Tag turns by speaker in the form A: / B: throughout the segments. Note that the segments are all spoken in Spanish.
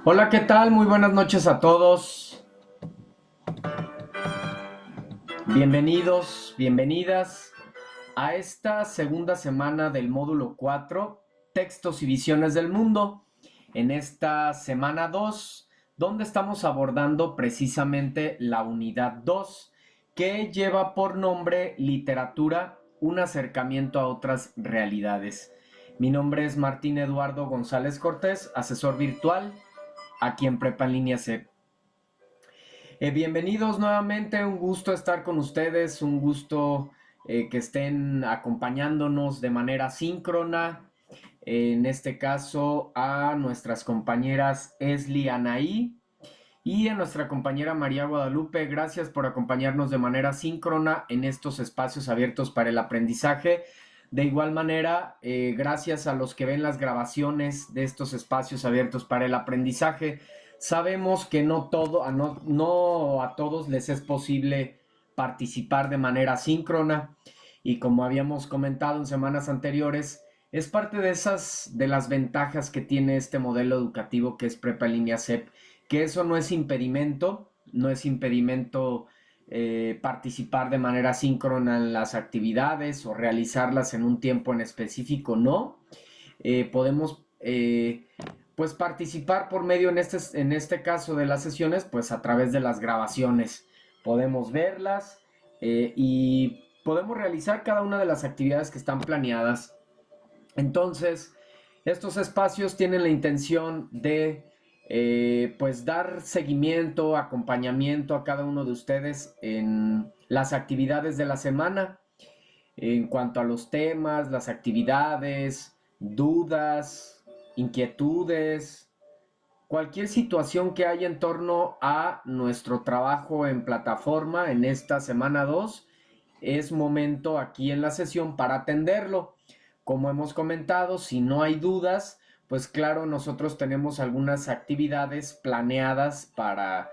A: Hola, ¿qué tal? Muy buenas noches a todos. Bienvenidos, bienvenidas a esta segunda semana del módulo 4, Textos y Visiones del Mundo. En esta semana 2, donde estamos abordando precisamente la unidad 2, que lleva por nombre Literatura, un acercamiento a otras realidades. Mi nombre es Martín Eduardo González Cortés, asesor virtual aquí en Prepa en Línea C. Bienvenidos nuevamente, un gusto estar con ustedes, un gusto que estén acompañándonos de manera síncrona. En este caso a nuestras compañeras Esli Anaí y a nuestra compañera María Guadalupe. Gracias por acompañarnos de manera síncrona en estos espacios abiertos para el aprendizaje. De igual manera, gracias a los que ven las grabaciones de estos espacios abiertos para el aprendizaje. Sabemos que no a todos les es posible participar de manera síncrona y como habíamos comentado en semanas anteriores, es parte de las ventajas que tiene este modelo educativo que es Prepa en Línea CEP, que eso no es impedimento, participar de manera síncrona en las actividades o realizarlas en un tiempo en específico, no. Podemos pues participar por medio en este caso de las sesiones, pues a través de las grabaciones. Podemos verlas y podemos realizar cada una de las actividades que están planeadas. Entonces, estos espacios tienen la intención de pues dar seguimiento, acompañamiento a cada uno de ustedes en las actividades de la semana, en cuanto a los temas, las actividades, dudas, inquietudes, cualquier situación que haya en torno a nuestro trabajo en plataforma en esta semana 2, es momento aquí en la sesión para atenderlo. Como hemos comentado, si no hay dudas, pues claro, nosotros tenemos algunas actividades planeadas para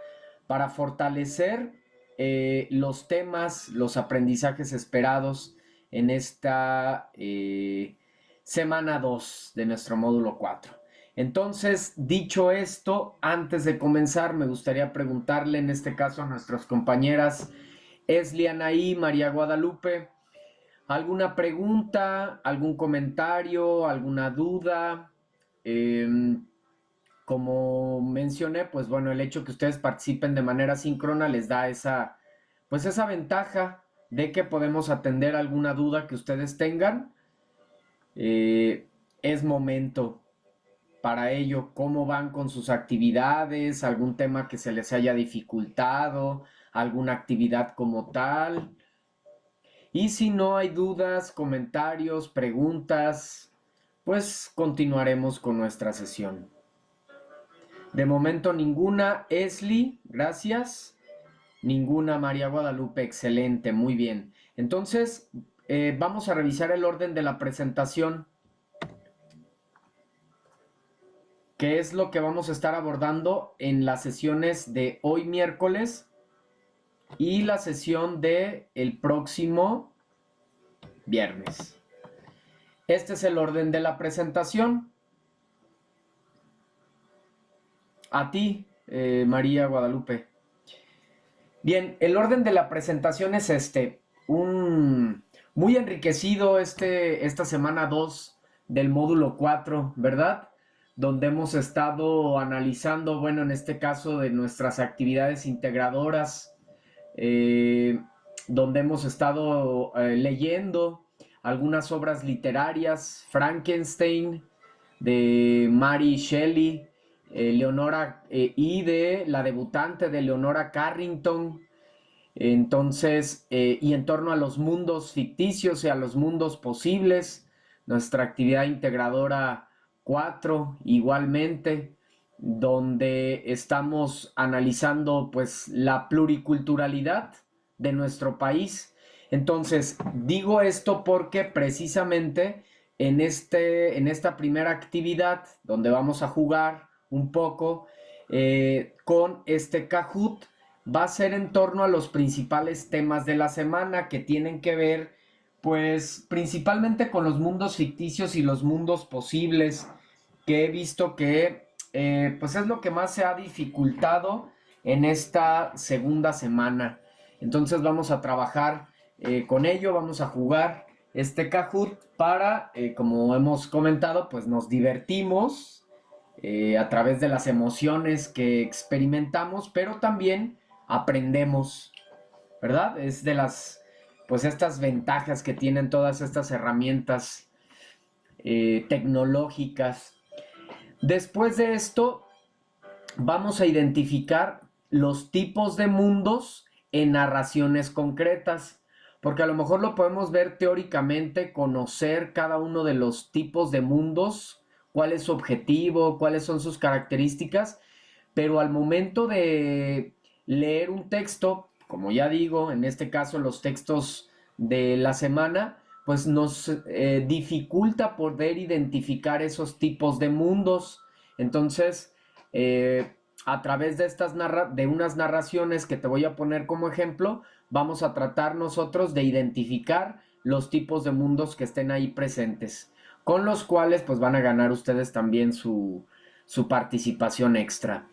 A: fortalecer los temas, los aprendizajes esperados en esta semana 2 de nuestro módulo 4. Entonces, dicho esto, antes de comenzar, me gustaría preguntarle en este caso a nuestras compañeras Esli, Anaí, María Guadalupe, ¿alguna pregunta, algún comentario, alguna duda? Como mencioné, pues bueno, el hecho que ustedes participen de manera síncrona les da esa, pues esa ventaja de que podemos atender alguna duda que ustedes tengan. Es momento para ello, cómo van con sus actividades, algún tema que se les haya dificultado, alguna actividad como tal. Y si no hay dudas, comentarios, preguntas, pues continuaremos con nuestra sesión. De momento ninguna. Esli, gracias. Ninguna. María Guadalupe, excelente, muy bien. Entonces, vamos a revisar el orden de la presentación, que es lo que vamos a estar abordando en las sesiones de hoy miércoles y la sesión de el próximo viernes. Este es el orden de la presentación. A ti, María Guadalupe. Bien, el orden de la presentación es este. Muy enriquecido esta semana 2 del módulo 4, ¿verdad? Donde hemos estado analizando, bueno, en este caso de nuestras actividades integradoras, donde hemos estado leyendo algunas obras literarias, Frankenstein, de Mary Shelley, Leonora, y de la debutante de Leonora Carrington. Entonces, y en torno a los mundos ficticios y a los mundos posibles, nuestra actividad integradora 4 igualmente, donde estamos analizando pues la pluriculturalidad de nuestro país. Entonces, digo esto porque precisamente en esta primera actividad, donde vamos a jugar un poco con este Kahoot, va a ser en torno a los principales temas de la semana que tienen que ver, pues, principalmente con los mundos ficticios y los mundos posibles, que he visto que, pues, es lo que más se ha dificultado en esta segunda semana. Entonces vamos a trabajar con ello, vamos a jugar este Kahoot para, como hemos comentado, pues nos divertimos a través de las emociones que experimentamos, pero también aprendemos, ¿verdad? Es de las, pues estas ventajas que tienen todas estas herramientas tecnológicas. Después de esto, vamos a identificar los tipos de mundos en narraciones concretas, porque a lo mejor lo podemos ver teóricamente, conocer cada uno de los tipos de mundos, cuál es su objetivo, cuáles son sus características, pero al momento de leer un texto, como ya digo, en este caso los textos de la semana, pues nos dificulta poder identificar esos tipos de mundos. Entonces, a través de de unas narraciones que te voy a poner como ejemplo, vamos a tratar nosotros de identificar los tipos de mundos que estén ahí presentes, con los cuales pues van a ganar ustedes también su participación extra.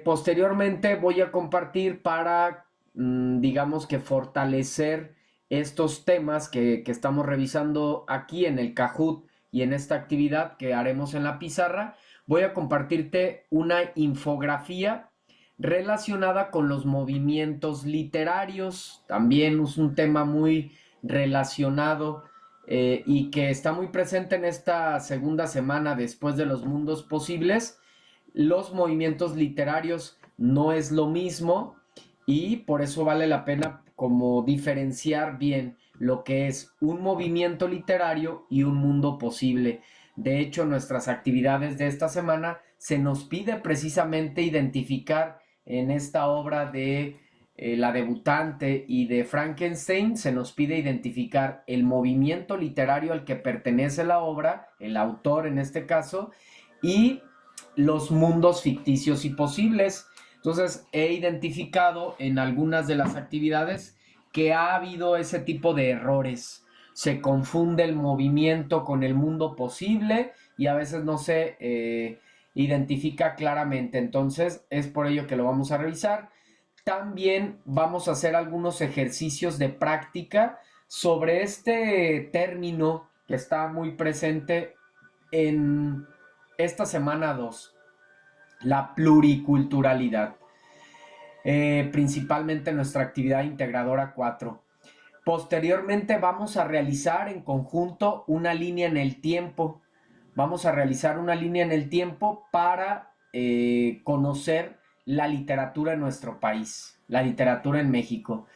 A: Posteriormente voy a compartir para, digamos que fortalecer estos temas que estamos revisando aquí en el Kahoot y en esta actividad que haremos en la pizarra. Voy a compartirte una infografía relacionada con los movimientos literarios. También es un tema muy relacionado y que está muy presente en esta segunda semana después de los mundos posibles. Los movimientos literarios no es lo mismo y por eso vale la pena como diferenciar bien lo que es un movimiento literario y un mundo posible. De hecho, nuestras actividades de esta semana se nos pide precisamente identificar en esta obra de La debutante y de Frankenstein, se nos pide identificar el movimiento literario al que pertenece la obra, el autor en este caso, y los mundos ficticios y posibles. Entonces he identificado en algunas de las actividades que ha habido ese tipo de errores. se confunde el movimiento con el mundo posible y a veces no se identifica claramente. Entonces es por ello que lo vamos a revisar. También vamos a hacer algunos ejercicios de práctica sobre este término que está muy presente en esta semana 2, la pluriculturalidad, principalmente nuestra actividad integradora 4. Posteriormente vamos a realizar en conjunto una línea en el tiempo. Vamos a realizar una línea en el tiempo para conocer la literatura en nuestro país, la literatura en México,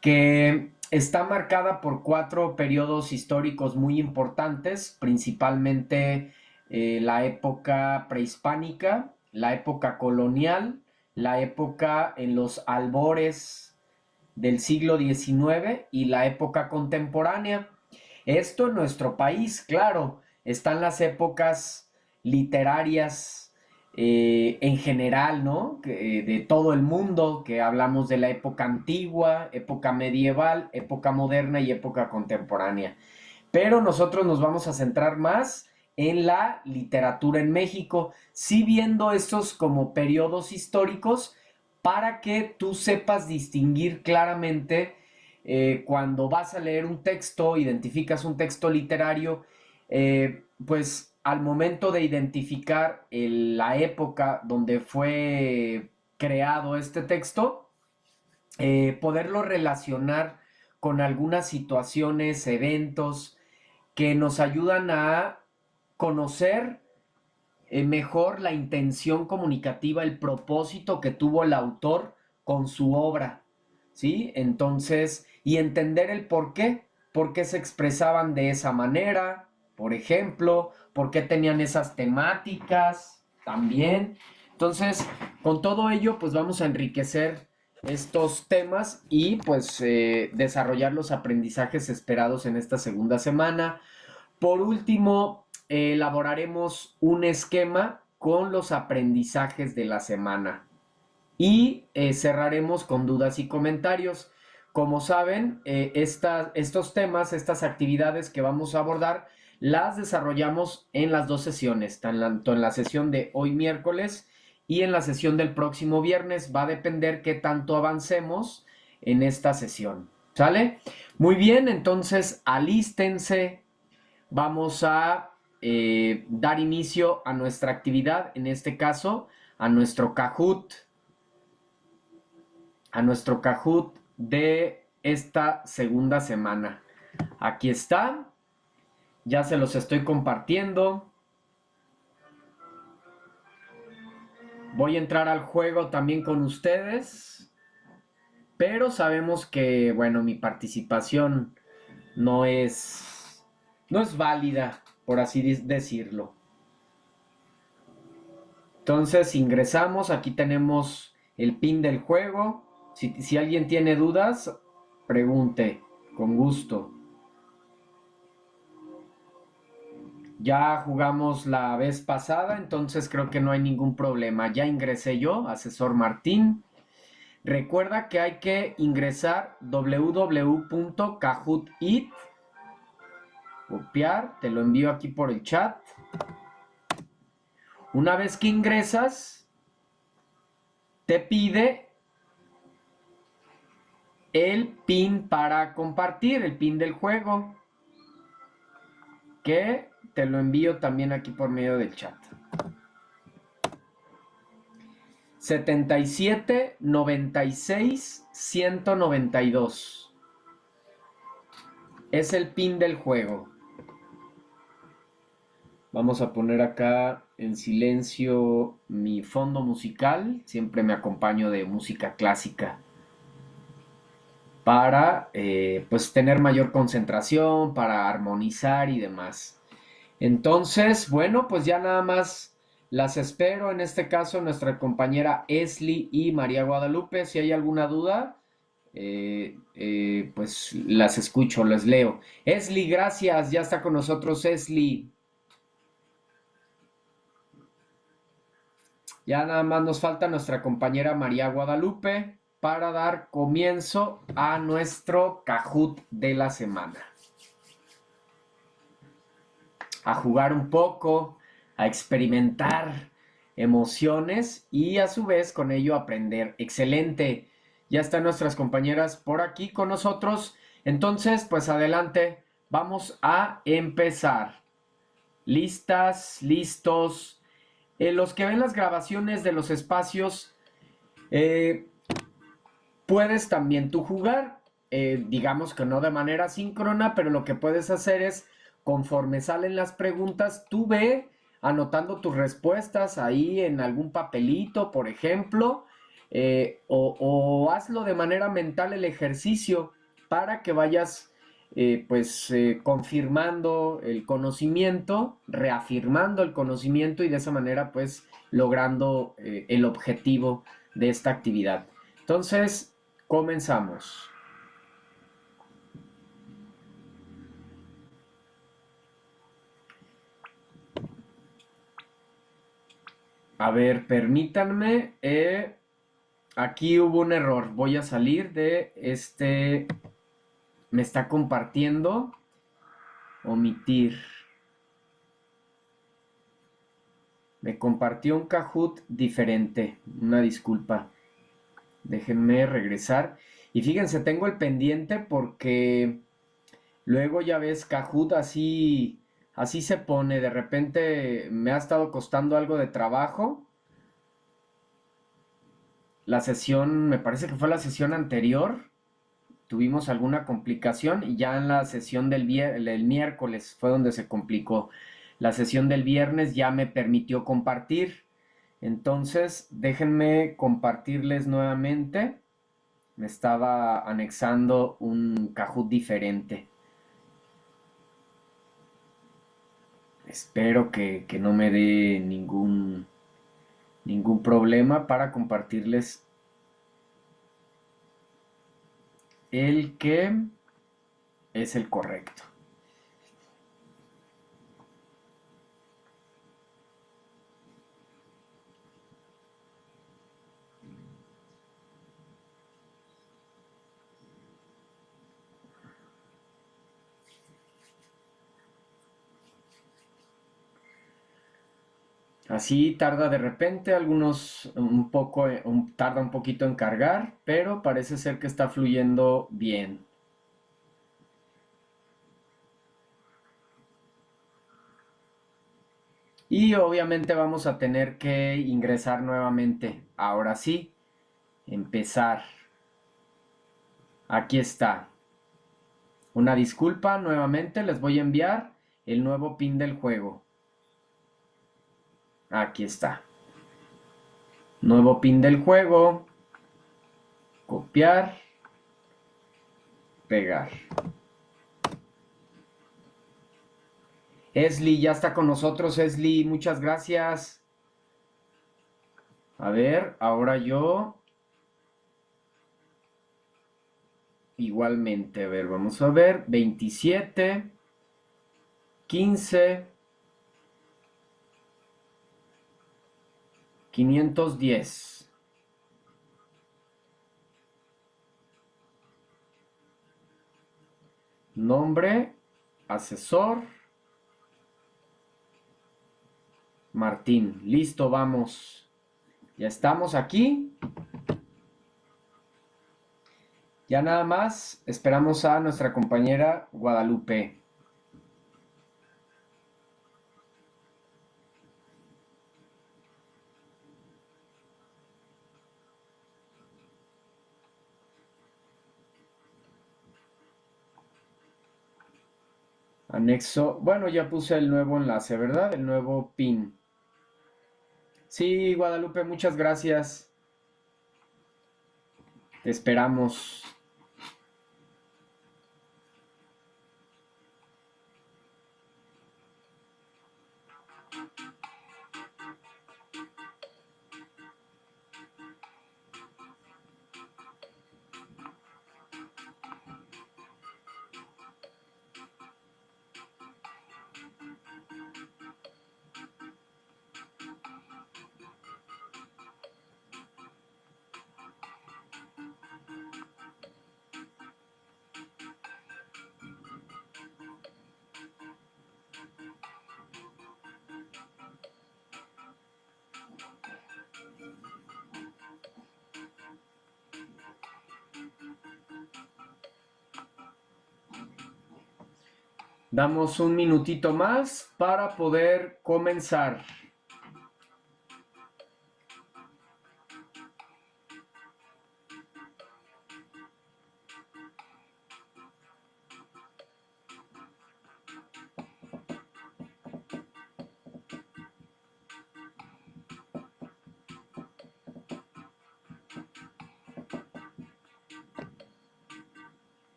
A: que está marcada por 4 periodos históricos muy importantes, principalmente la época prehispánica, la época colonial, la época en los albores del siglo XIX y la época contemporánea. Esto en nuestro país, claro, están las épocas literarias en general, ¿no? De todo el mundo, que hablamos de la época antigua, época medieval, época moderna y época contemporánea. Pero nosotros nos vamos a centrar más en la literatura en México, sí viendo estos como periodos históricos para que tú sepas distinguir claramente cuando vas a leer un texto, identificas un texto literario, pues al momento de identificar la época donde fue creado este texto, poderlo relacionar con algunas situaciones, eventos que nos ayudan a conocer mejor la intención comunicativa, el propósito que tuvo el autor con su obra, ¿sí? Entonces, y entender el por qué se expresaban de esa manera, por ejemplo, por qué tenían esas temáticas también. Entonces, con todo ello, pues vamos a enriquecer estos temas y pues desarrollar los aprendizajes esperados en esta segunda semana. Por último, elaboraremos un esquema con los aprendizajes de la semana y cerraremos con dudas y comentarios. Como saben, estos temas, estas actividades que vamos a abordar, las desarrollamos en las 2 sesiones, tanto en la sesión de hoy miércoles y en la sesión del próximo viernes. Va a depender qué tanto avancemos en esta sesión. ¿Sale? Muy bien, entonces alístense. Vamos a dar inicio a nuestra actividad, en este caso, a nuestro Kahoot de esta segunda semana. Aquí está, ya se los estoy compartiendo. Voy a entrar al juego también con ustedes, pero sabemos que, bueno, mi participación no es válida, por así decirlo. Entonces ingresamos, aquí tenemos el pin del juego. Si alguien tiene dudas, pregunte, con gusto. Ya jugamos la vez pasada, entonces creo que no hay ningún problema. Ya ingresé yo, asesor Martín. Recuerda que hay que ingresar www.kahoot.it. Copiar, te lo envío aquí por el chat. Una vez que ingresas, te pide el pin para compartir, el pin del juego, que te lo envío también aquí por medio del chat. 77 96 192 es el pin del juego. Vamos a poner acá en silencio mi fondo musical. Siempre me acompaño de música clásica para pues tener mayor concentración, para armonizar y demás. Entonces, bueno, pues ya nada más las espero. En este caso, nuestra compañera Esli y María Guadalupe. Si hay alguna duda, pues las escucho, las leo. Esli, gracias. Ya está con nosotros Esli. Ya nada más nos falta nuestra compañera María Guadalupe para dar comienzo a nuestro Kahoot de la semana. a jugar un poco, a experimentar emociones y a su vez con ello aprender. Excelente. Ya están nuestras compañeras por aquí con nosotros. Entonces, pues adelante, vamos a empezar. ¿Listas? ¿Listos? Los que ven las grabaciones de los espacios, eh, puedes también tú jugar, digamos que no de manera síncrona, pero lo que puedes hacer es, conforme salen las preguntas, tú ve anotando tus respuestas ahí en algún papelito, por ejemplo, o hazlo de manera mental el ejercicio para que vayas confirmando el conocimiento, reafirmando el conocimiento y de esa manera pues logrando el objetivo de esta actividad. Entonces, comenzamos. A ver, permítanme. Aquí hubo un error. Voy a salir de este. Me está compartiendo. Omitir. Me compartió un Kahoot diferente. Una disculpa. Déjenme regresar. Y fíjense, tengo el pendiente porque luego ya ves, Kahoot así se pone. De repente me ha estado costando algo de trabajo. La sesión, me parece que fue la sesión anterior, tuvimos alguna complicación y ya en la sesión el miércoles fue donde se complicó. La sesión del viernes ya me permitió compartir. Entonces, déjenme compartirles nuevamente. Me estaba anexando un Kahoot diferente. Espero que no me dé ningún problema para compartirles el que es el correcto. Así tarda de repente, tarda un poquito en cargar, pero parece ser que está fluyendo bien. Y obviamente vamos a tener que ingresar nuevamente. Ahora sí, empezar. Aquí está. Una disculpa, nuevamente les voy a enviar el nuevo pin del juego. Aquí está. Nuevo pin del juego. Copiar. Pegar. Esli ya está con nosotros. Esli, muchas gracias. A ver, ahora yo. Igualmente, a ver, vamos a ver. 27, 15, 510. Nombre, asesor, Martín. Listo, vamos. Ya estamos aquí. Ya nada más esperamos a nuestra compañera Guadalupe. Anexo. Bueno, ya puse el nuevo enlace, ¿verdad? El nuevo pin. Sí, Guadalupe, muchas gracias. Te esperamos. Damos un minutito más para poder comenzar.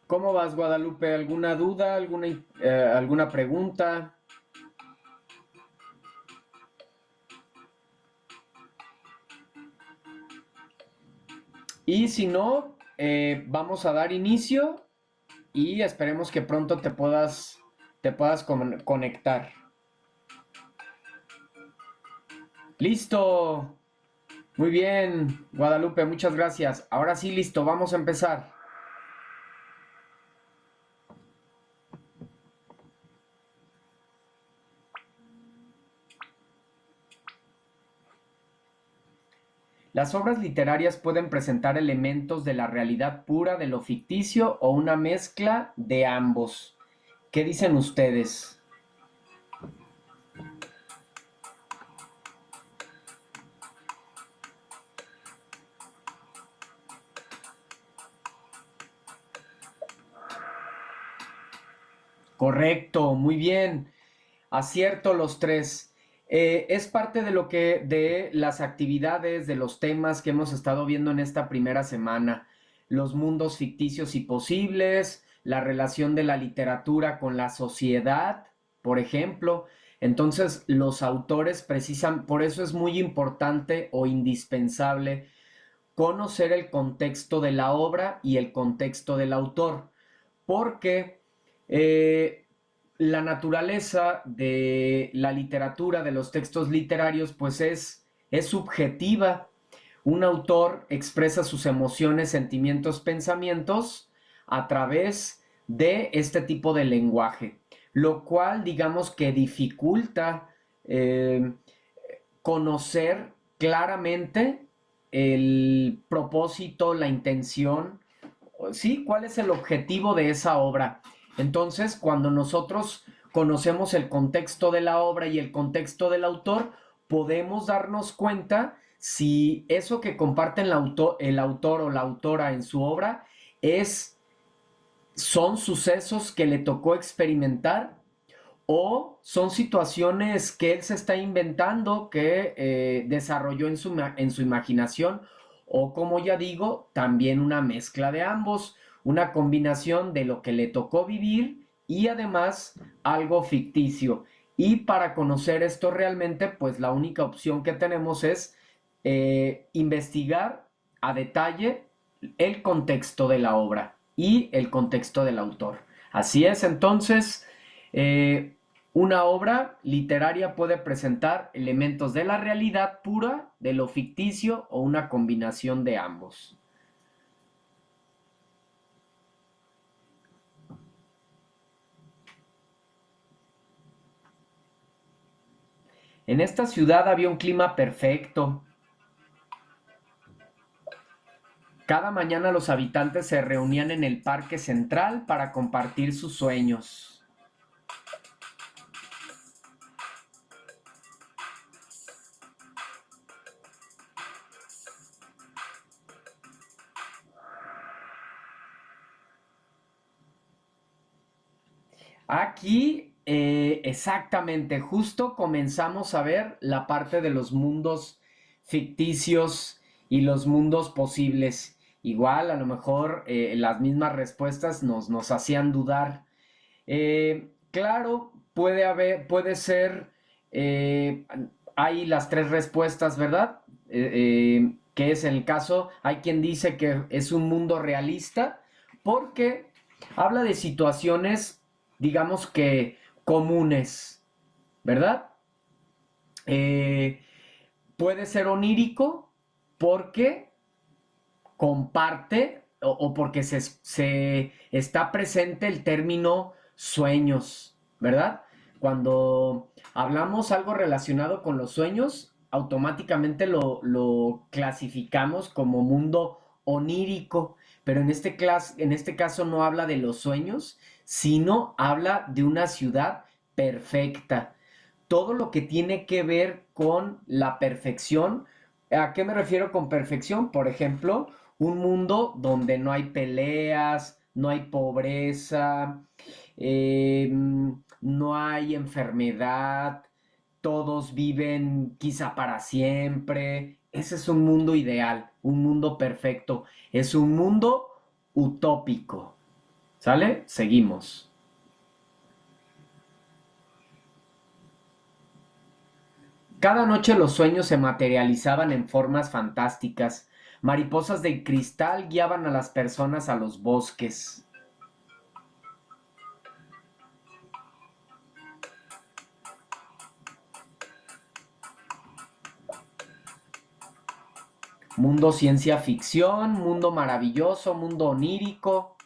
A: ¿Cómo vas, Guadalupe? ¿Alguna duda? ¿Alguna pregunta? Y si no, vamos a dar inicio y esperemos que pronto te puedas conectar. ¡Listo! Muy bien, Guadalupe, muchas gracias. Ahora sí, listo, vamos a empezar. Las obras literarias pueden presentar elementos de la realidad pura, de lo ficticio o una mezcla de ambos. ¿Qué dicen ustedes? Correcto, muy bien. Acierto los tres. Es parte de las actividades, de los temas que hemos estado viendo en esta primera semana. Los mundos ficticios y posibles, la relación de la literatura con la sociedad, por ejemplo. Entonces, los autores precisan, por eso es muy importante o indispensable conocer el contexto de la obra y el contexto del autor, porque eh, la naturaleza de la literatura, de los textos literarios, pues es subjetiva. Un autor expresa sus emociones, sentimientos, pensamientos a través de este tipo de lenguaje, lo cual digamos que dificulta eh, conocer claramente el propósito, la intención, sí, cuál es el objetivo de esa obra. Entonces, cuando nosotros conocemos el contexto de la obra y el contexto del autor, podemos darnos cuenta si eso que comparten el autor o la autora en su obra son sucesos que le tocó experimentar o son situaciones que él se está inventando, que desarrolló en su imaginación, o como ya digo, también una mezcla de ambos, una combinación de lo que le tocó vivir y además algo ficticio. Y para conocer esto realmente, pues la única opción que tenemos es investigar a detalle el contexto de la obra y el contexto del autor. Así es, entonces, una obra literaria puede presentar elementos de la realidad pura, de lo ficticio o una combinación de ambos. En esta ciudad había un clima perfecto. Cada mañana los habitantes se reunían en el parque central para compartir sus sueños. Aquí, exactamente, justo comenzamos a ver la parte de los mundos ficticios y los mundos posibles. Igual, a lo mejor las mismas respuestas nos hacían dudar. Claro, puede ser, eh, hay las tres respuestas, ¿verdad? Que es el caso, hay quien dice que es un mundo realista porque habla de situaciones, digamos que comunes, ¿verdad? Eh, Puede ser onírico porque comparte o porque se está presente el término sueños, ¿verdad? Cuando hablamos algo relacionado con los sueños, automáticamente lo clasificamos como mundo onírico, pero en este caso no habla de los sueños, sino habla de una ciudad perfecta. Todo lo que tiene que ver con la perfección. ¿A qué me refiero con perfección? Por ejemplo, un mundo donde no hay peleas, no hay pobreza, no hay enfermedad, todos viven quizá para siempre. Ese es un mundo ideal, un mundo perfecto. Es un mundo utópico. ¿Sale? Seguimos. Cada noche los sueños se materializaban en formas fantásticas. Mariposas de cristal guiaban a las personas a los bosques. Mundo ciencia ficción, mundo maravilloso, mundo onírico.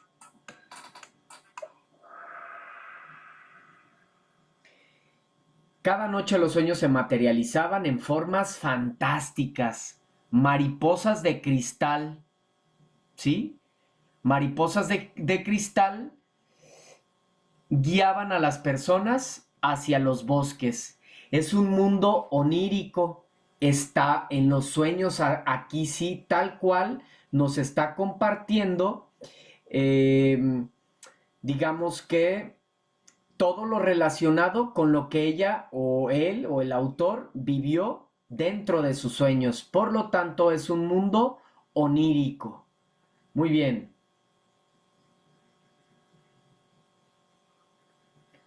A: Cada noche los sueños se materializaban en formas fantásticas. Mariposas de cristal, ¿sí? Mariposas de cristal guiaban a las personas hacia los bosques. Es un mundo onírico, está en los sueños, aquí sí, tal cual nos está compartiendo, eh, digamos que todo lo relacionado con lo que ella o él o el autor vivió dentro de sus sueños. Por lo tanto, es un mundo onírico. Muy bien.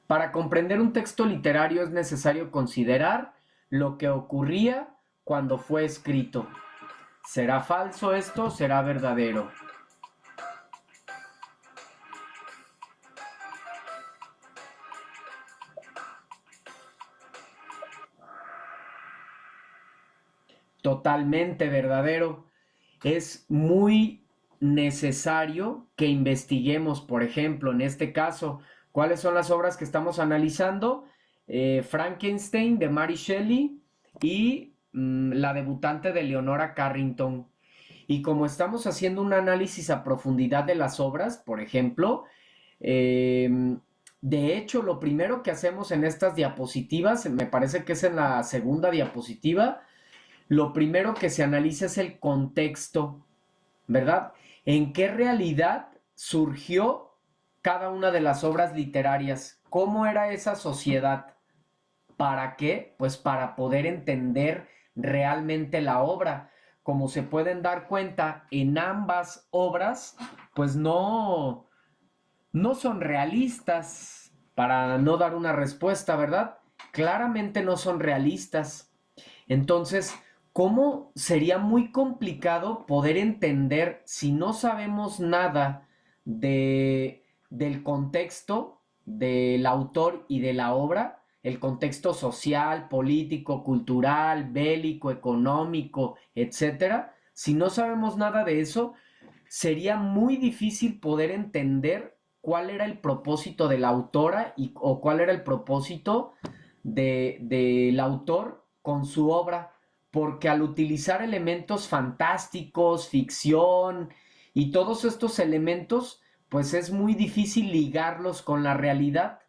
A: Para comprender un texto literario es necesario considerar lo que ocurría cuando fue escrito. ¿Será falso esto? ¿Será verdadero? Totalmente verdadero. Es muy necesario que investiguemos, por ejemplo, en este caso, cuáles son las obras que estamos analizando. Frankenstein de Mary Shelley y La debutante de Leonora Carrington. Y como estamos haciendo un análisis a profundidad de las obras, por ejemplo, de hecho, lo primero que hacemos en estas diapositivas, me parece que es en la segunda diapositiva, lo primero que se analiza es el contexto, ¿verdad? ¿En qué realidad surgió cada una de las obras literarias? ¿Cómo era esa sociedad? ¿Para qué? Pues para poder entender realmente la obra. Como se pueden dar cuenta, en ambas obras, pues no son realistas, para no dar una respuesta, ¿verdad? Claramente no son realistas. Entonces, ¿cómo sería muy complicado poder entender si no sabemos nada del contexto del autor y de la obra? El contexto social, político, cultural, bélico, económico, etcétera. Si no sabemos nada de eso, sería muy difícil poder entender cuál era el propósito de la autora o cuál era el propósito del autor con su obra, porque al utilizar elementos fantásticos, ficción y todos estos elementos, pues es muy difícil ligarlos con la realidad.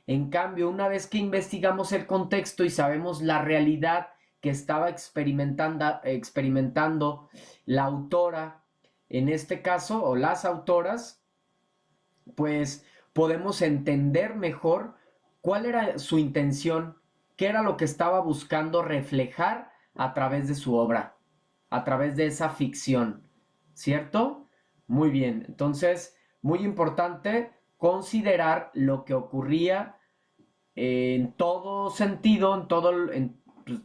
A: En cambio, una vez que investigamos el contexto y sabemos la realidad que estaba experimentando la autora, en este caso, o las autoras, pues podemos entender mejor cuál era su intención, qué era lo que estaba buscando reflejar a través de su obra, a través de esa ficción, ¿cierto? Muy bien, entonces, muy importante considerar lo que ocurría en todo sentido,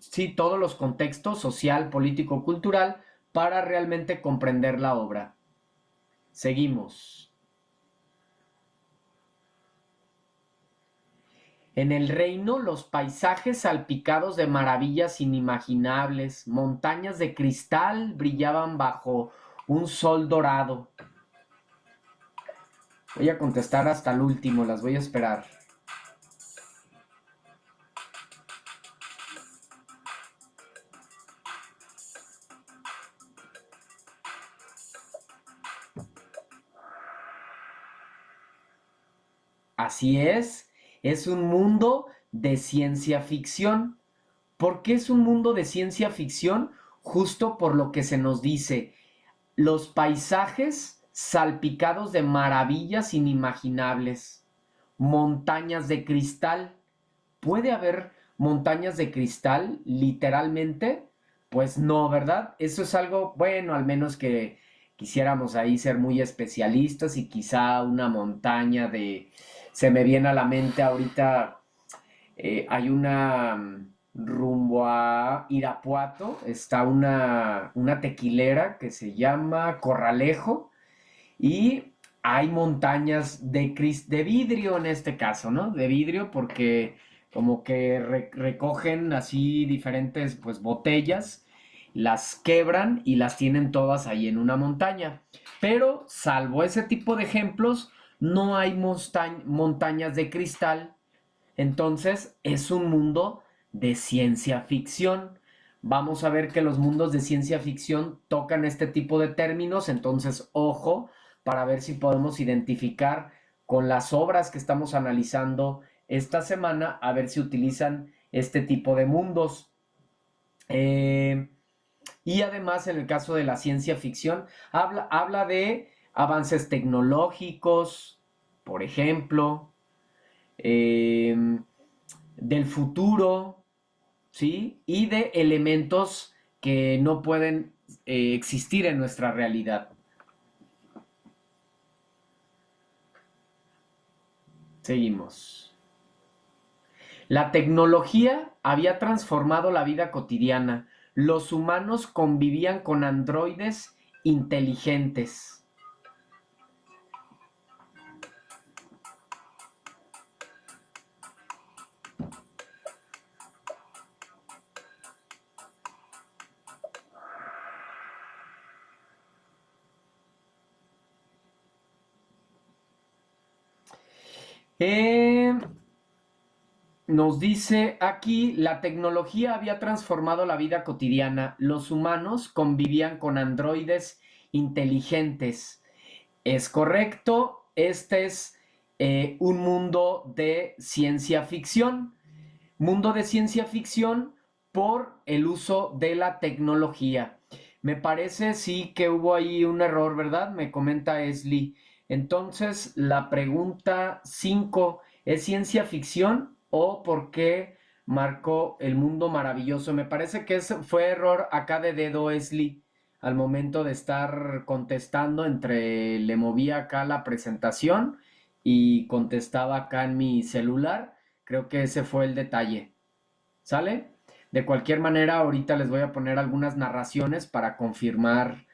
A: sí, todos los contextos social, político, cultural, para realmente comprender la obra. Seguimos. En el reino, los paisajes salpicados de maravillas inimaginables, montañas de cristal brillaban bajo un sol dorado. Voy a contestar hasta el último, las voy a esperar. Así es un mundo de ciencia ficción. ¿Por qué es un mundo de ciencia ficción? Justo por lo que se nos dice, los paisajes salpicados de maravillas inimaginables, montañas de cristal. ¿Puede haber montañas de cristal literalmente? Pues no, ¿verdad? Eso es algo, bueno, al menos que quisiéramos ahí ser muy especialistas y quizá una montaña de... Se me viene a la mente ahorita, hay una rumbo a Irapuato, está una tequilera que se llama Corralejo y hay montañas de vidrio en este caso, ¿no? De vidrio porque como que recogen así diferentes pues botellas, las quebran y las tienen todas ahí en una montaña. Pero salvo ese tipo de ejemplos, no hay montañas de cristal. Entonces es un mundo de ciencia ficción. Vamos a ver que los mundos de ciencia ficción tocan este tipo de términos, entonces ojo para ver si podemos identificar con las obras que estamos analizando esta semana, a ver si utilizan este tipo de mundos. Y además, en el caso de la ciencia ficción, habla de avances tecnológicos, por ejemplo, eh, del futuro, ¿sí? Y de elementos que no pueden existir en nuestra realidad. Seguimos. La tecnología había transformado la vida cotidiana. Los humanos convivían con androides inteligentes. Eh, Nos dice aquí, la tecnología había transformado la vida cotidiana. Los humanos convivían con androides inteligentes. Es correcto, este es un mundo de ciencia ficción. Mundo de ciencia ficción por el uso de la tecnología. Me parece sí que hubo ahí un error, ¿verdad? Me comenta Esli. Entonces, la pregunta 5 ¿es ciencia ficción o por qué marcó el mundo maravilloso? Me parece que fue error acá de dedo, Esli, al momento de estar contestando entre le movía acá la presentación y contestaba acá en mi celular. Creo que ese fue el detalle. ¿Sale? De cualquier manera, ahorita les voy a poner algunas narraciones para confirmar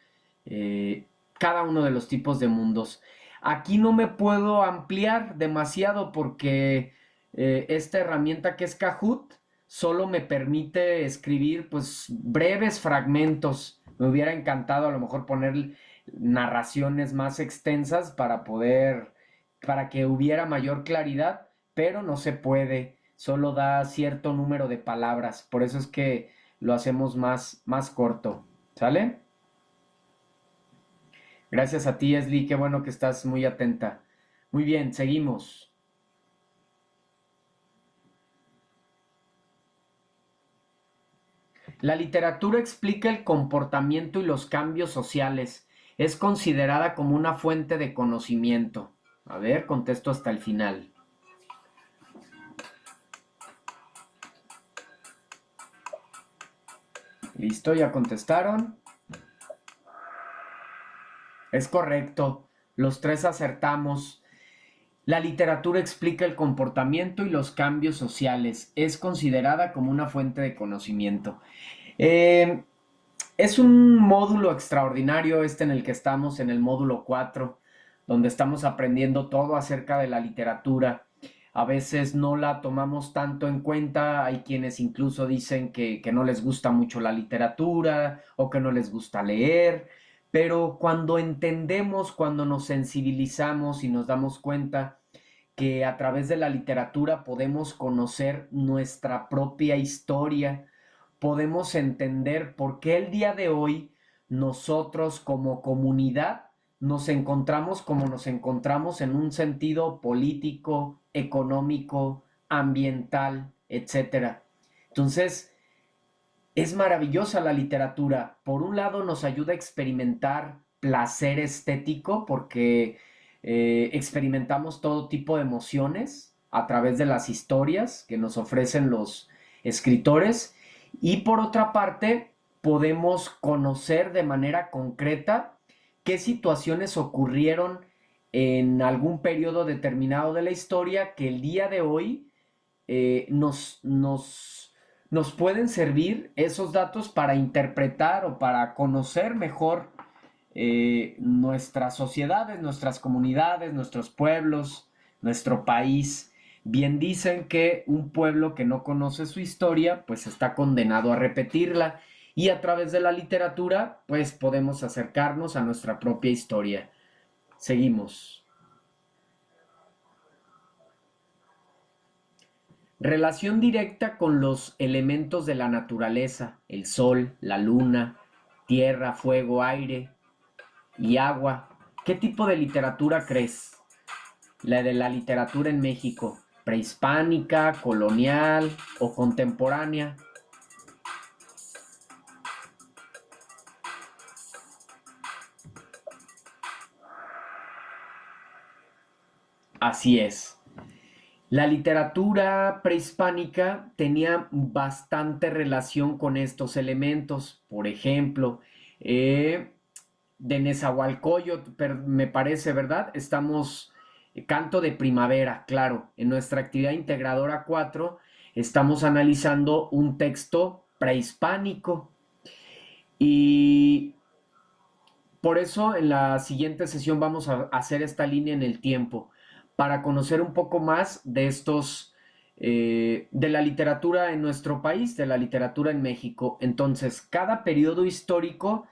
A: cada uno de los tipos de mundos. Aquí no me puedo ampliar demasiado porque esta herramienta que es Kahoot solo me permite escribir pues breves fragmentos. Me hubiera encantado a lo mejor poner narraciones más extensas para que hubiera mayor claridad, pero no se puede, solo da cierto número de palabras, por eso es que lo hacemos más corto, ¿sale? Gracias a ti, Esli, qué bueno que estás muy atenta. Muy bien, seguimos. La literatura explica el comportamiento y los cambios sociales. Es considerada como una fuente de conocimiento. A ver, contesto hasta el final. ¿Listo? ¿Ya contestaron? Es correcto. Los tres acertamos. La literatura explica el comportamiento y los cambios sociales. Es considerada como una fuente de conocimiento. Eh, es un módulo extraordinario este en el que estamos, en el módulo 4, donde estamos aprendiendo todo acerca de la literatura. A veces no la tomamos tanto en cuenta, hay quienes incluso dicen que no les gusta mucho la literatura o que no les gusta leer, pero cuando entendemos, cuando nos sensibilizamos y nos damos cuenta que a través de la literatura podemos conocer nuestra propia historia, podemos entender por qué el día de hoy nosotros como comunidad nos encontramos como nos encontramos en un sentido político, económico, ambiental, etcétera. Entonces, es maravillosa la literatura. Por un lado, nos ayuda a experimentar placer estético porque experimentamos todo tipo de emociones a través de las historias que nos ofrecen los escritores. Y por otra parte, podemos conocer de manera concreta qué situaciones ocurrieron en algún periodo determinado de la historia que el día de hoy nos pueden servir esos datos para interpretar o para conocer mejor nuestras sociedades, nuestras comunidades, nuestros pueblos, nuestro país. Bien dicen que un pueblo que no conoce su historia, pues está condenado a repetirla. Y a través de la literatura, pues podemos acercarnos a nuestra propia historia. Seguimos. Relación directa con los elementos de la naturaleza, el sol, la luna, tierra, fuego, aire y agua. ¿Qué tipo de literatura crees? La de la literatura en México, prehispánica, colonial o contemporánea. Así es. La literatura prehispánica tenía bastante relación con estos elementos. Por ejemplo, de Nezahualcóyotl, me parece, ¿verdad? Estamos, canto de primavera, claro. En nuestra actividad integradora 4 estamos analizando un texto prehispánico. Y por eso en la siguiente sesión vamos a hacer esta línea en el tiempo para conocer un poco más de estos, de la literatura en nuestro país, de la literatura en México. Entonces, cada periodo histórico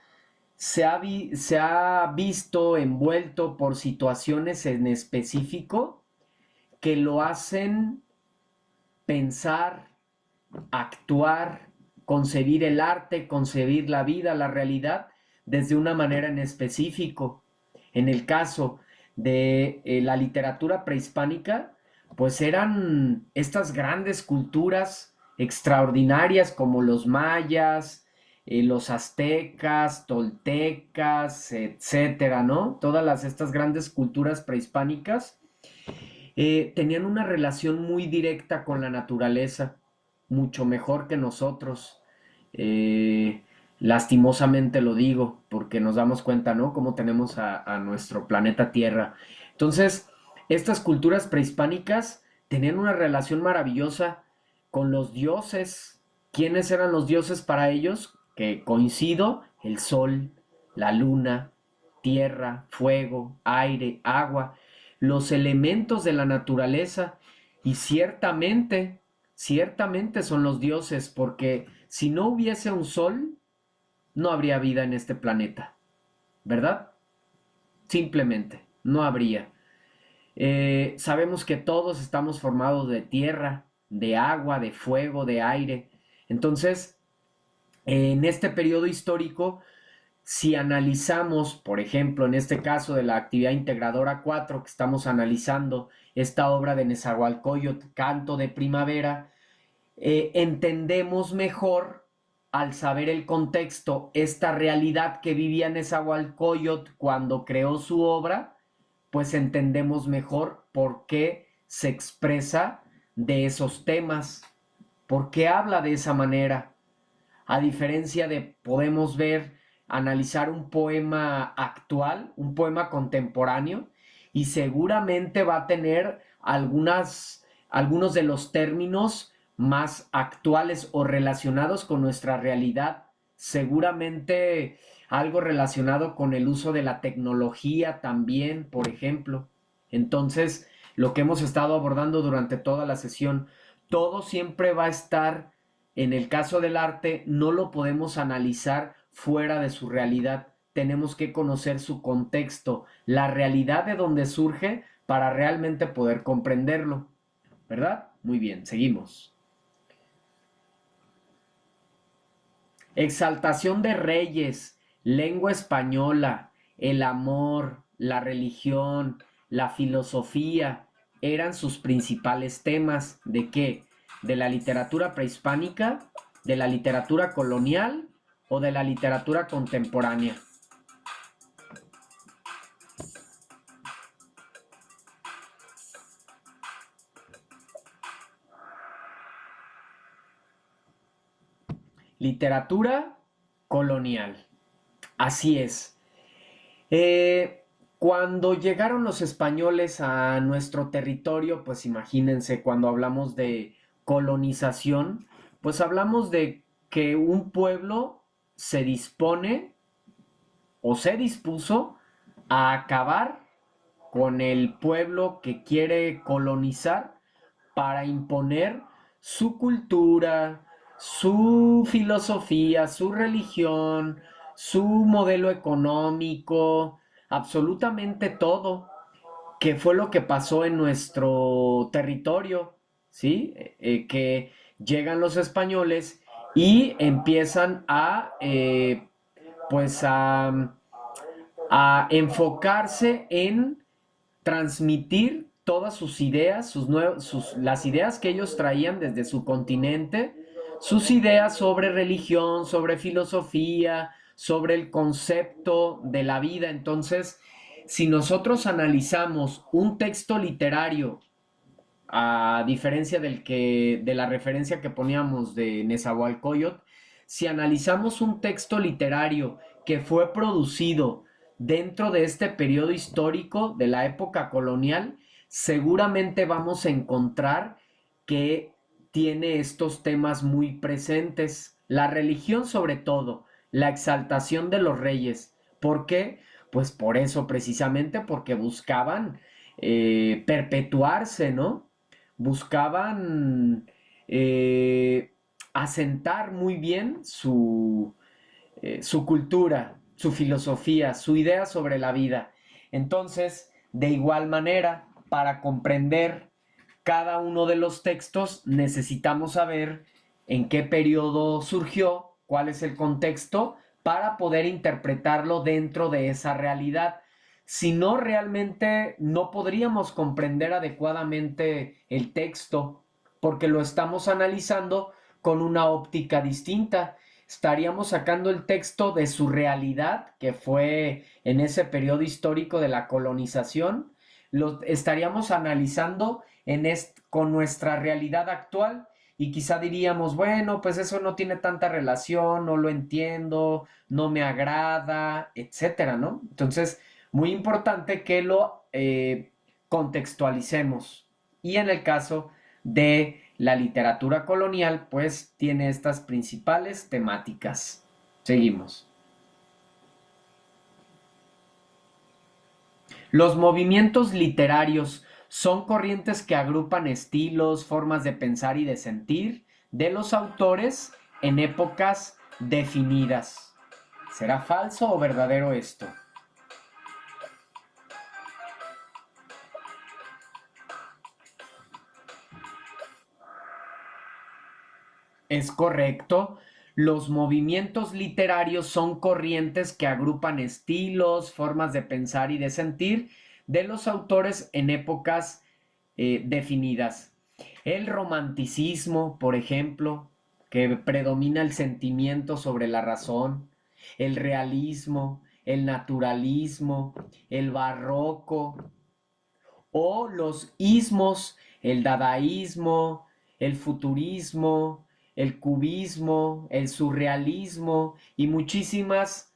A: se ha visto envuelto por situaciones en específico que lo hacen pensar, actuar, concebir el arte, concebir la vida, la realidad, desde una manera en específico. En el caso de la literatura prehispánica, pues eran estas grandes culturas extraordinarias como los mayas, los aztecas, toltecas, etcétera, ¿no? Estas grandes culturas prehispánicas tenían una relación muy directa con la naturaleza, mucho mejor que nosotros. Lastimosamente lo digo, porque nos damos cuenta, ¿no? Cómo tenemos a nuestro planeta Tierra. Entonces, estas culturas prehispánicas tenían una relación maravillosa con los dioses. ¿Quiénes eran los dioses para ellos? Que coincido, el sol, la luna, tierra, fuego, aire, agua, los elementos de la naturaleza. Y ciertamente, ciertamente son los dioses, porque si no hubiese un sol, no habría vida en este planeta, ¿verdad? Simplemente, no habría. Sabemos que todos estamos formados de tierra, de agua, de fuego, de aire. Entonces, en este periodo histórico, si analizamos, por ejemplo, en este caso de la actividad integradora 4 que estamos analizando, esta obra de Nezahualcóyotl, Canto de Primavera, entendemos mejor al saber el contexto, esta realidad que vivía Nezahualcóyotl cuando creó su obra, pues entendemos mejor por qué se expresa de esos temas, por qué habla de esa manera. A diferencia de podemos ver, analizar un poema actual, un poema contemporáneo, y seguramente va a tener algunos de los términos más actuales o relacionados con nuestra realidad. Seguramente algo relacionado con el uso de la tecnología también, por ejemplo. Entonces, lo que hemos estado abordando durante toda la sesión, todo siempre va a estar, en el caso del arte, no lo podemos analizar fuera de su realidad. Tenemos que conocer su contexto, la realidad de donde surge para realmente poder comprenderlo. ¿Verdad? Muy bien, seguimos. Exaltación de reyes, lengua española, el amor, la religión, la filosofía eran sus principales temas. ¿De qué? ¿De la literatura prehispánica, de la literatura colonial o de la literatura contemporánea? Literatura colonial. Así es. Cuando llegaron los españoles a nuestro territorio, pues imagínense, cuando hablamos de colonización, pues hablamos de que un pueblo se dispone o se dispuso a acabar con el pueblo que quiere colonizar para imponer su cultura, su filosofía, su religión, su modelo económico, absolutamente todo, que fue lo que pasó en nuestro territorio, ¿sí? Que llegan los españoles y empiezan pues a enfocarse en transmitir todas sus ideas, las ideas que ellos traían desde su continente, sus ideas sobre religión, sobre filosofía, sobre el concepto de la vida. Entonces, si nosotros analizamos un texto literario, a diferencia de la referencia que poníamos de Nezahualcóyotl, si analizamos un texto literario que fue producido dentro de este periodo histórico de la época colonial, seguramente vamos a encontrar que tiene estos temas muy presentes. La religión sobre todo, la exaltación de los reyes. ¿Por qué? Pues por eso precisamente, porque buscaban perpetuarse, ¿no? Buscaban asentar muy bien su cultura, su filosofía, su idea sobre la vida. Entonces, de igual manera, para comprender cada uno de los textos, necesitamos saber en qué periodo surgió, cuál es el contexto, para poder interpretarlo dentro de esa realidad. Si no, realmente no podríamos comprender adecuadamente el texto, porque lo estamos analizando con una óptica distinta. Estaríamos sacando el texto de su realidad, que fue en ese periodo histórico de la colonización, lo estaríamos analizando con nuestra realidad actual y quizá diríamos, bueno, pues eso no tiene tanta relación, no lo entiendo, no me agrada, etcétera, ¿no? Entonces, muy importante que lo contextualicemos. Y en el caso de la literatura colonial, pues tiene estas principales temáticas. Seguimos. Los movimientos literarios son corrientes que agrupan estilos, formas de pensar y de sentir de los autores en épocas definidas. ¿Será falso o verdadero esto? Es correcto. Los movimientos literarios son corrientes que agrupan estilos, formas de pensar y de sentir de los autores en épocas definidas. El romanticismo, por ejemplo, que predomina el sentimiento sobre la razón, el realismo, el naturalismo, el barroco, o los ismos, el dadaísmo, el futurismo, el cubismo, el surrealismo y muchos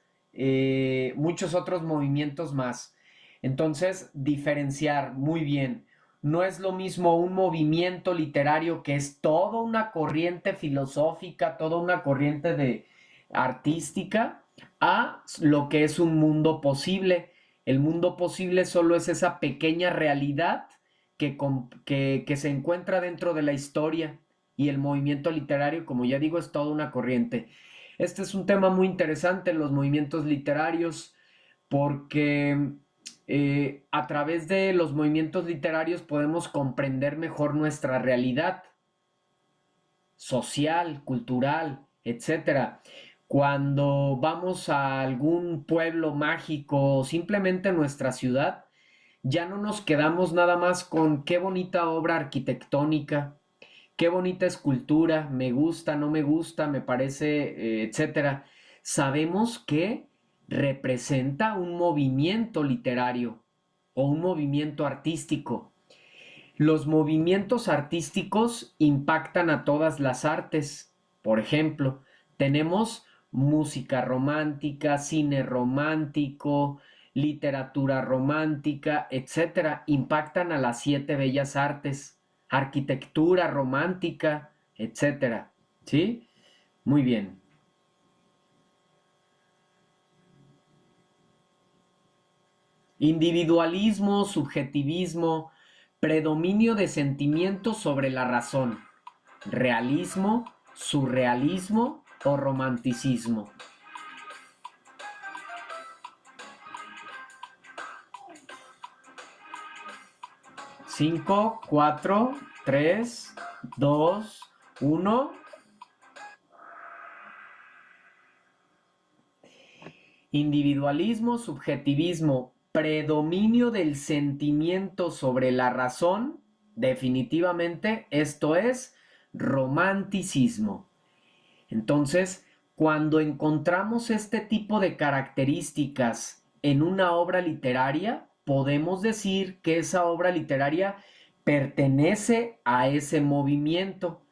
A: otros movimientos más. Entonces, diferenciar muy bien. No es lo mismo un movimiento literario que es toda una corriente filosófica, toda una corriente de artística, a lo que es un mundo posible. El mundo posible solo es esa pequeña realidad que se encuentra dentro de la historia y el movimiento literario, como ya digo, es toda una corriente. Este es un tema muy interesante, los movimientos literarios, porque a través de los movimientos literarios podemos comprender mejor nuestra realidad social, cultural, etcétera. cuando vamos a algún pueblo mágico o simplemente nuestra ciudad, ya no nos quedamos nada más con qué bonita obra arquitectónica, qué bonita escultura, me gusta, no me gusta, me parece, etcétera. Sabemos que representa un movimiento literario o un movimiento artístico. Los movimientos artísticos impactan a todas las artes. Por ejemplo, tenemos música romántica, cine romántico, literatura romántica, etcétera. Impactan a las 7 bellas artes, arquitectura romántica, etcétera. ¿Sí? Muy bien. Individualismo, subjetivismo, predominio de sentimientos sobre la razón, realismo, surrealismo o romanticismo. 5, 4, 3, 2, 1. Individualismo, subjetivismo, predominio del sentimiento sobre la razón, definitivamente esto es romanticismo. Entonces, cuando encontramos este tipo de características en una obra literaria, podemos decir que esa obra literaria pertenece a ese movimiento.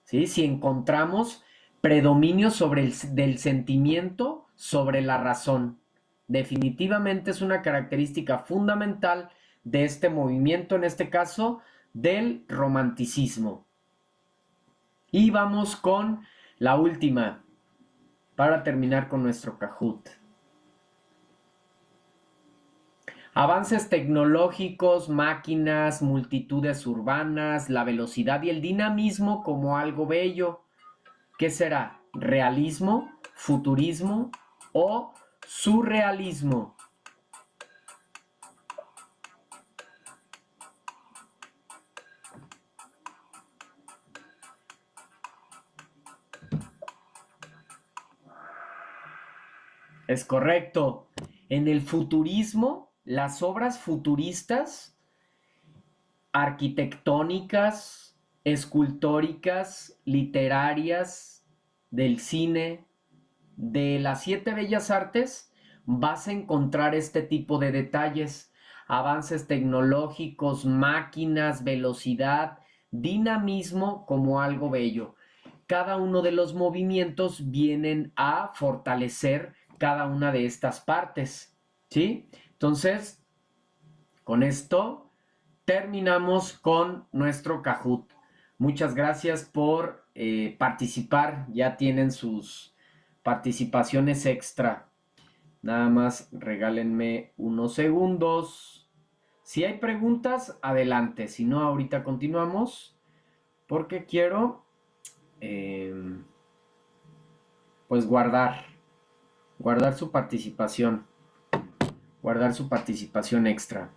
A: ¿Sí? Si encontramos predominio del sentimiento sobre la razón. Definitivamente es una característica fundamental de este movimiento, en este caso, del romanticismo. Y vamos con la última, para terminar con nuestro Kahoot. Avances tecnológicos, máquinas, multitudes urbanas, la velocidad y el dinamismo como algo bello. ¿Qué será? ¿Realismo, futurismo o surrealismo? Es correcto. En el futurismo, las obras futuristas, arquitectónicas, escultóricas, literarias, del cine, de las 7 bellas artes, vas a encontrar este tipo de detalles, avances tecnológicos, máquinas, velocidad, dinamismo como algo bello. Cada uno de los movimientos vienen a fortalecer cada una de estas partes, ¿sí? Entonces, con esto terminamos con nuestro Kahoot. Muchas gracias por participar. Ya tienen sus participaciones extra. Nada más regálenme unos segundos. Si hay preguntas, adelante. Si no, ahorita continuamos. Porque quiero, pues, guardar su participación. Guardar su participación extra.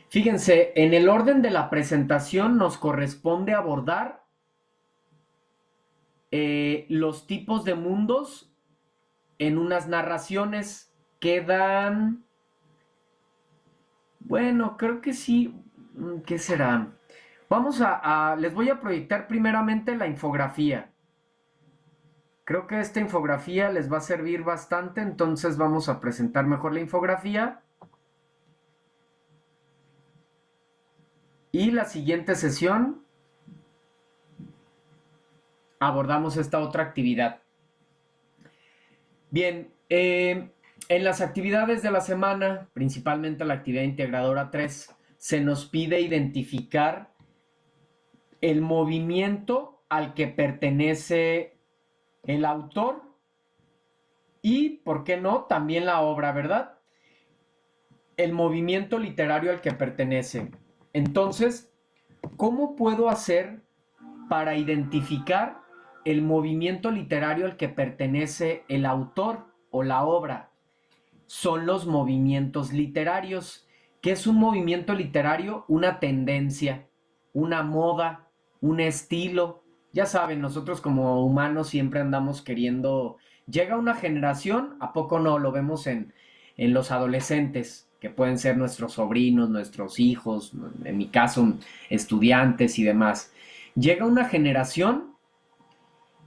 A: Fíjense, en el orden de la presentación nos corresponde abordar los tipos de mundos en unas narraciones. Quedan, bueno, creo que sí. ¿Qué será? Les voy a proyectar primeramente la infografía. Creo que esta infografía les va a servir bastante, entonces vamos a presentar mejor la infografía. Y la siguiente sesión abordamos esta otra actividad. Bien, en las actividades de la semana, principalmente la actividad integradora 3, se nos pide identificar el movimiento al que pertenece el autor y, ¿por qué no?, también la obra, ¿verdad? El movimiento literario al que pertenece. Entonces, ¿cómo puedo hacer para identificar el movimiento literario al que pertenece el autor o la obra? Son los movimientos literarios. ¿Qué es un movimiento literario? Una tendencia, una moda, un estilo, ya saben, nosotros como humanos siempre andamos queriendo, llega una generación, ¿a poco no? Lo vemos en los adolescentes, que pueden ser nuestros sobrinos, nuestros hijos, en mi caso, estudiantes y demás. Llega una generación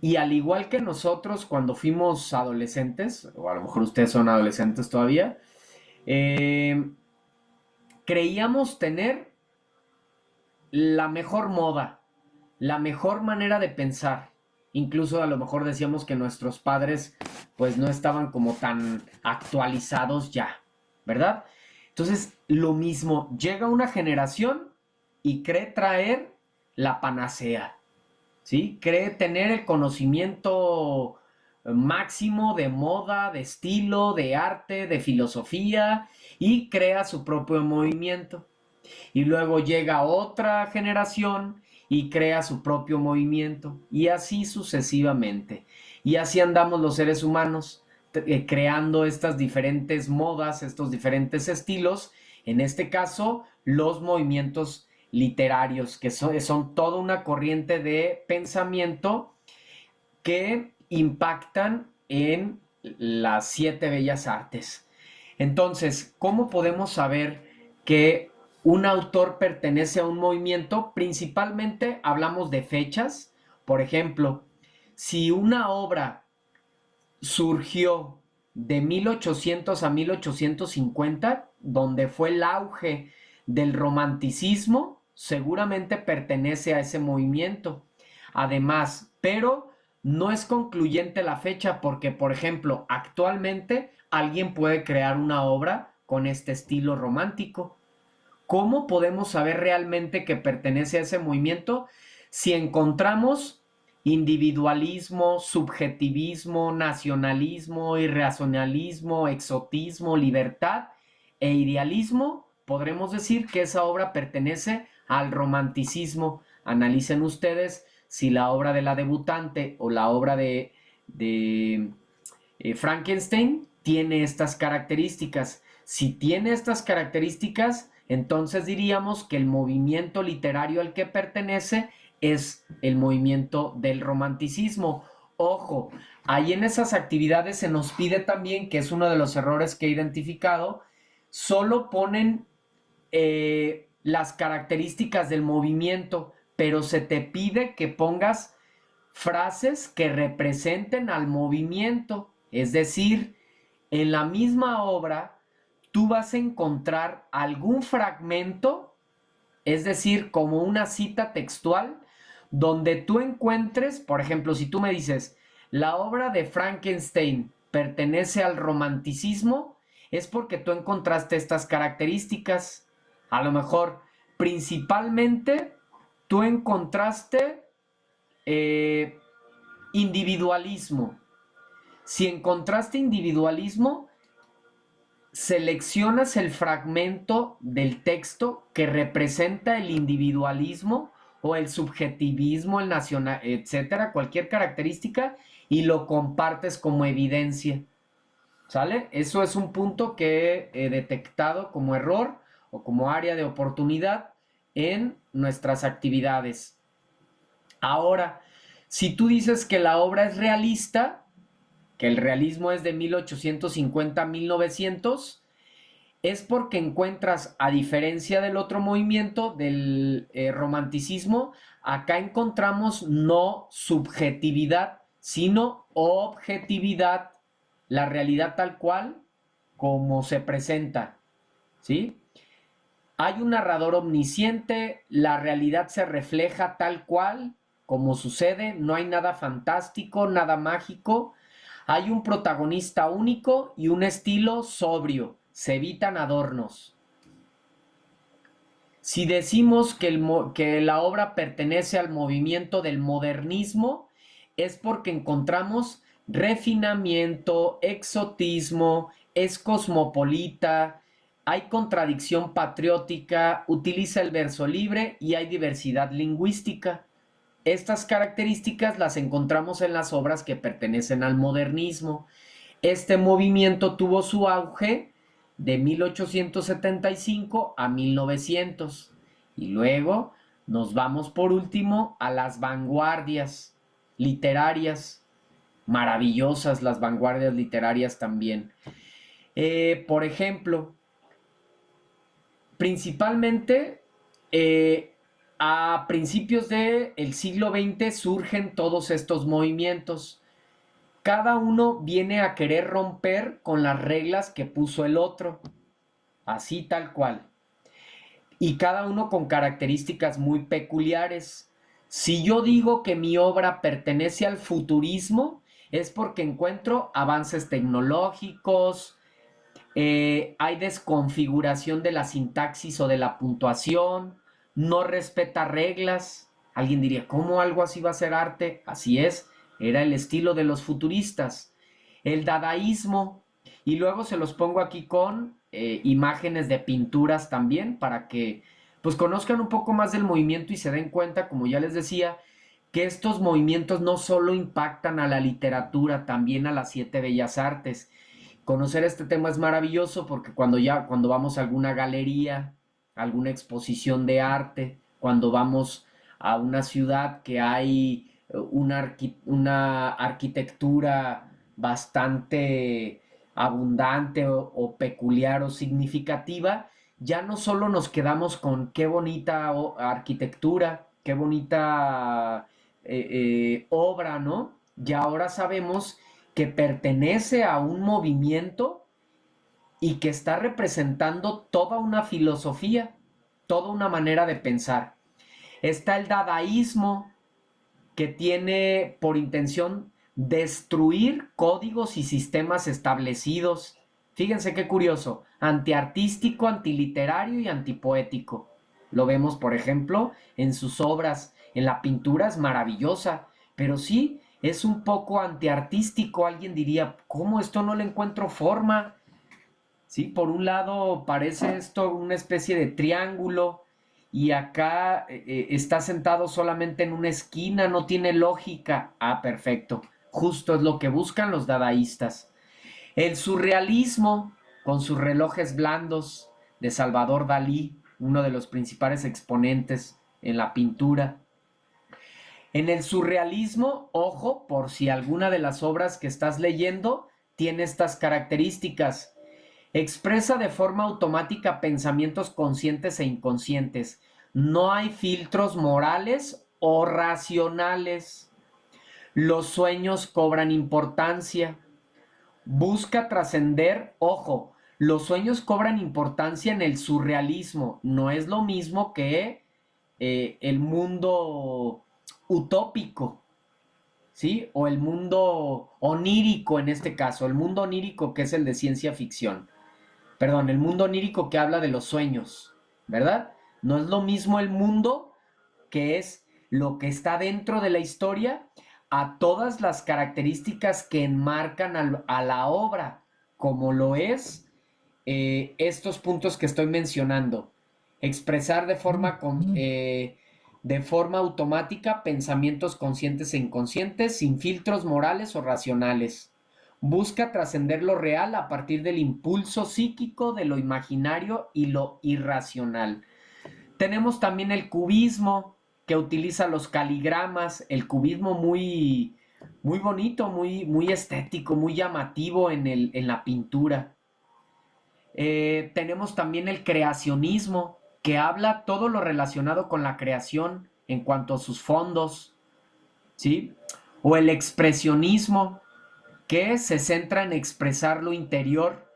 A: y al igual que nosotros cuando fuimos adolescentes, o a lo mejor ustedes son adolescentes todavía, eh, creíamos tener la mejor moda, la mejor manera de pensar. Incluso a lo mejor decíamos que nuestros padres pues no estaban como tan actualizados ya, ¿verdad? Entonces, lo mismo, llega una generación y cree traer la panacea, ¿sí? Cree tener el conocimiento máximo de moda, de estilo, de arte, de filosofía y crea su propio movimiento. Y luego llega otra generación y crea su propio movimiento y así sucesivamente. Y así andamos los seres humanos creando estas diferentes modas, estos diferentes estilos, en este caso los movimientos literarios, que son toda una corriente de pensamiento que impactan en las siete bellas artes. Entonces, ¿cómo podemos saber que un autor pertenece a un movimiento? Principalmente hablamos de fechas. Por ejemplo, si una obra surgió de 1800 a 1850, donde fue el auge del romanticismo, seguramente pertenece a ese movimiento. Además, pero no es concluyente la fecha porque, por ejemplo, actualmente alguien puede crear una obra con este estilo romántico. ¿Cómo podemos saber realmente que pertenece a ese movimiento? Si encontramos individualismo, subjetivismo, nacionalismo, irracionalismo, exotismo, libertad e idealismo, podremos decir que esa obra pertenece al romanticismo. Analicen ustedes si la obra de la debutante o la obra de Frankenstein tiene estas características. Si tiene estas características, entonces diríamos que el movimiento literario al que pertenece es el movimiento del romanticismo. Ojo, ahí en esas actividades se nos pide también, que es uno de los errores que he identificado, solo ponen las características del movimiento, pero se te pide que pongas frases que representen al movimiento. Es decir, en la misma obra tú vas a encontrar algún fragmento, es decir, como una cita textual, donde tú encuentres, por ejemplo, si tú me dices, la obra de Frankenstein pertenece al romanticismo, es porque tú encontraste estas características. A lo mejor, principalmente, tú encontraste eh, individualismo. Si encontraste individualismo, seleccionas el fragmento del texto que representa el individualismo o el subjetivismo, el nacional, etcétera, cualquier característica, y lo compartes como evidencia. ¿Sale? Eso es un punto que he detectado como error o como área de oportunidad en nuestras actividades. Ahora, si tú dices que la obra es realista, que el realismo es de 1850 a 1900, es porque encuentras, a diferencia del otro movimiento, del romanticismo, acá encontramos no subjetividad, sino objetividad, la realidad tal cual como se presenta, ¿sí? Hay un narrador omnisciente, la realidad se refleja tal cual como sucede, no hay nada fantástico, nada mágico, hay un protagonista único y un estilo sobrio, se evitan adornos. Si decimos que la obra pertenece al movimiento del modernismo, es porque encontramos refinamiento, exotismo, es cosmopolita, hay contradicción patriótica, utiliza el verso libre y hay diversidad lingüística. Estas características las encontramos en las obras que pertenecen al modernismo. Este movimiento tuvo su auge de 1875 a 1900 y luego Nos vamos por último a las vanguardias literarias, maravillosas las vanguardias literarias también. Por ejemplo, principalmente a principios del siglo XX surgen todos estos movimientos. Cada uno viene a querer romper con las reglas que puso el otro, así tal cual. Y cada uno con características muy peculiares. Si yo digo que mi obra pertenece al futurismo, es porque encuentro avances tecnológicos, hay desconfiguración de la sintaxis o de la puntuación, no respeta reglas. Alguien diría, ¿cómo algo así va a ser arte? Así es, era el estilo de los futuristas. El dadaísmo, y luego se los pongo aquí con imágenes de pinturas también para que pues conozcan un poco más del movimiento y se den cuenta, como ya les decía, que estos movimientos no solo impactan a la literatura, también a las 7 bellas artes. Conocer este tema es maravilloso porque cuando vamos a alguna galería, alguna exposición de arte, cuando vamos a una ciudad que hay una arquitectura bastante abundante o peculiar o significativa, ya no solo nos quedamos con qué bonita arquitectura, qué bonita obra, ¿no? Ya ahora sabemos que pertenece a un movimiento y que está representando toda una filosofía, toda una manera de pensar. Está el dadaísmo, que tiene por intención destruir códigos y sistemas establecidos. Fíjense qué curioso, antiartístico, antiliterario y antipoético. Lo vemos, por ejemplo, en sus obras. En la pintura es maravillosa, pero sí es un poco antiartístico. Alguien diría, ¿cómo esto no le encuentro forma? Sí, por un lado parece esto una especie de triángulo y acá está sentado solamente en una esquina, no tiene lógica. Ah, perfecto. Justo es lo que buscan los dadaístas. El surrealismo, con sus relojes blandos, de Salvador Dalí, uno de los principales exponentes en la pintura. En el surrealismo, ojo, por si alguna de las obras que estás leyendo tiene estas características. Expresa de forma automática pensamientos conscientes e inconscientes. No hay filtros morales o racionales. Los sueños cobran importancia. Busca trascender, ojo, los sueños cobran importancia en el surrealismo. No es lo mismo que el mundo utópico, ¿sí? O el mundo onírico en este caso, el mundo onírico que es el de ciencia ficción. Perdón, el mundo onírico que habla de los sueños, ¿verdad? No es lo mismo el mundo que es lo que está dentro de la historia a todas las características que enmarcan a la obra, como lo es estos puntos que estoy mencionando. Expresar de forma automática pensamientos conscientes e inconscientes, sin filtros morales o racionales. Busca trascender lo real a partir del impulso psíquico, de lo imaginario y lo irracional. Tenemos también el cubismo, que utiliza los caligramas, el cubismo muy bonito, muy estético, muy llamativo en la pintura. Tenemos también el creacionismo, que habla todo lo relacionado con la creación en cuanto a sus fondos, ¿sí? O el expresionismo, que se centra en expresar lo interior,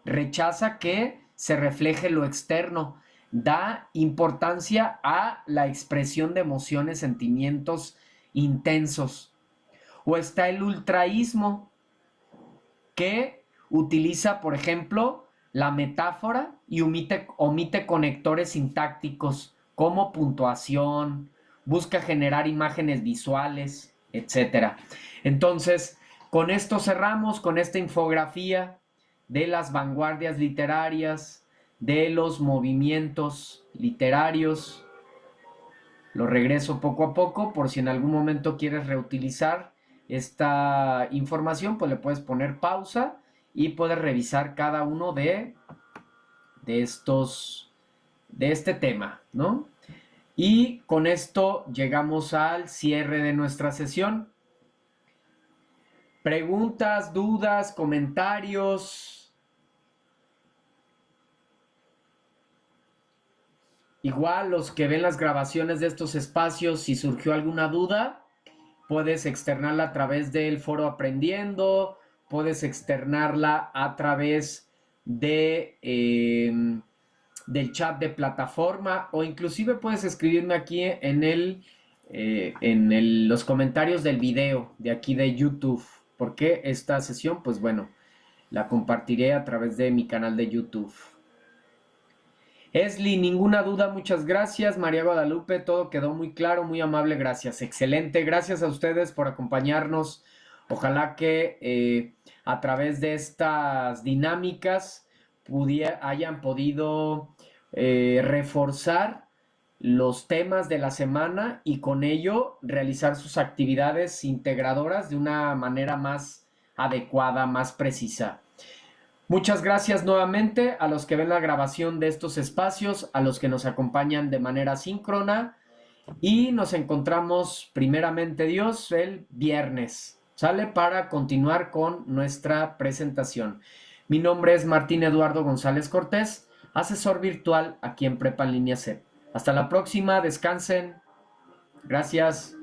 A: rechaza que se refleje lo externo, da importancia a la expresión de emociones, sentimientos intensos. O está el ultraísmo, que utiliza, por ejemplo, la metáfora y omite conectores sintácticos como puntuación, busca generar imágenes visuales, etcétera. Entonces, con esto cerramos, con esta infografía de las vanguardias literarias, de los movimientos literarios. Lo regreso poco a poco por si en algún momento quieres reutilizar esta información, pues le puedes poner pausa y puedes revisar cada uno de este tema, ¿no? Y con esto llegamos al cierre de nuestra sesión. Preguntas, dudas, comentarios. Igual los que ven las grabaciones de estos espacios, si surgió alguna duda, puedes externarla a través del foro Aprendiendo, puedes externarla a través del chat de plataforma, o inclusive puedes escribirme aquí los comentarios del video de aquí de YouTube, porque esta sesión, pues bueno, la compartiré a través de mi canal de YouTube. Esli, ninguna duda, muchas gracias. María Guadalupe, todo quedó muy claro, muy amable, gracias. Excelente, gracias a ustedes por acompañarnos. Ojalá que a través de estas dinámicas hayan podido reforzar los temas de la semana y con ello realizar sus actividades integradoras de una manera más adecuada, más precisa. Muchas gracias nuevamente a los que ven la grabación de estos espacios, a los que nos acompañan de manera síncrona y nos encontramos primeramente Dios el viernes, ¿sale? Para continuar con nuestra presentación. Mi nombre es Martín Eduardo González Cortés, asesor virtual aquí en Prepa en Línea C. Hasta la próxima, descansen. Gracias.